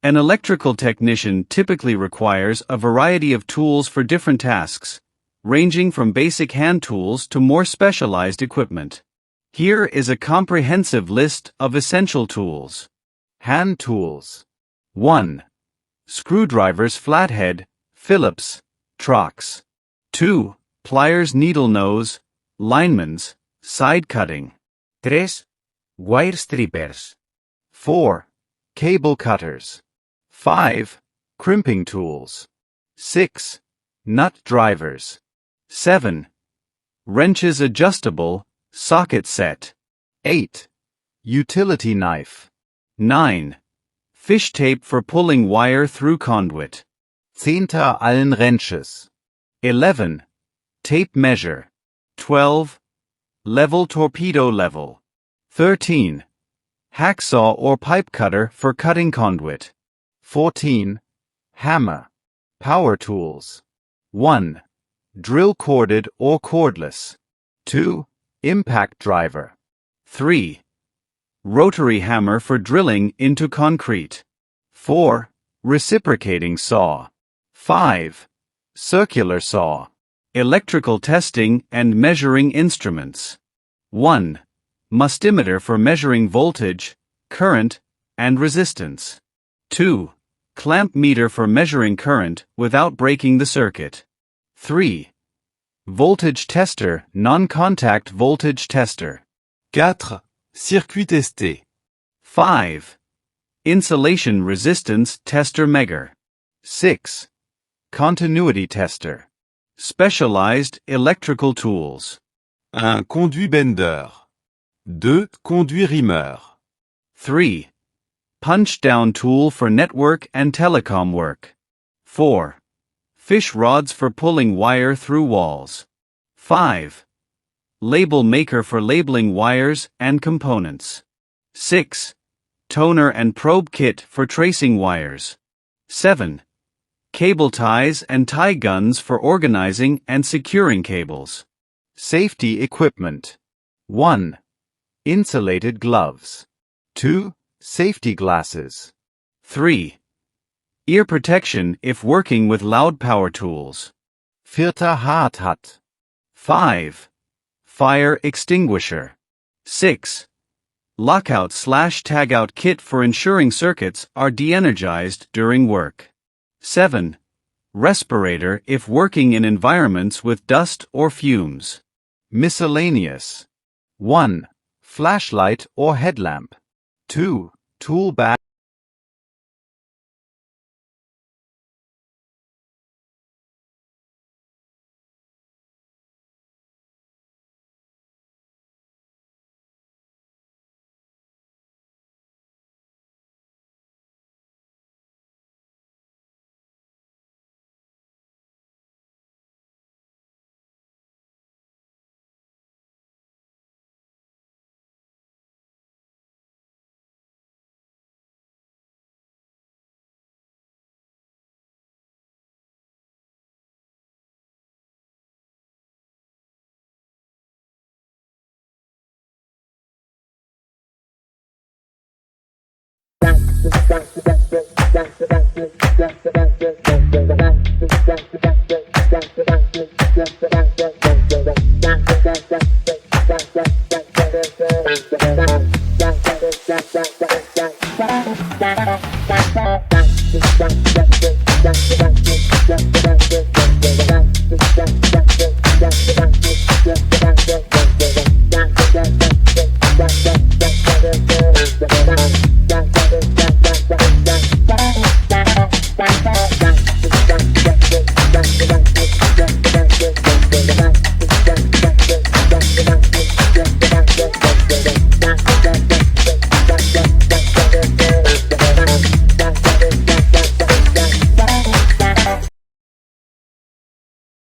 An electrical technician typically requires a variety of tools for different tasks, ranging from basic hand tools to more specialized equipment. Here is a comprehensive list of essential tools. Hand tools. 1. Screwdrivers flathead, Phillips, Torx. 2. Pliers needle nose, lineman's, side cutting. 3. Wire strippers. 4. Cable cutters. 5. Crimping tools. 6. Nut drivers. 7. Wrenches adjustable, socket set. 8. Utility knife. 9. Fish tape for pulling wire through conduit. 10. Allen wrenches. 11. Tape measure. 12. Level torpedo level. 13. Hacksaw or pipe cutter for cutting conduit. 14. Hammer. Power tools. 1. Drill corded or cordless. 2. Impact driver. 3. Rotary hammer for drilling into concrete. 4. Reciprocating saw. 5. Circular saw. Electrical testing and measuring instruments. 1. Multimeter for measuring voltage, current, and resistance. 2. Clamp meter for measuring current without breaking the circuit. 3. Voltage tester, non-contact voltage tester. 4. Circuit testé. 5. Insulation resistance tester measure. 6. Continuity tester. Specialized electrical tools. Un conduit bender. 2. Conduit rimmer. 3. Punch-down tool for network and telecom work. 4. Fish rods for pulling wire through walls. 5. Label maker for labeling wires and components. 6. Toner and probe kit for tracing wires. 7. Cable ties and tie guns for organizing and securing cables. Safety equipment. 1. Insulated gloves. 2. Safety glasses. 3. Ear protection if working with loud power tools. 4. Hardhat. 5. Fire extinguisher. 6. Lockout/tagout kit for ensuring circuits are de-energized during work. 7. Respirator if working in environments with dust or fumes. Miscellaneous. 1. Flashlight or headlamp. 2. Tool bag.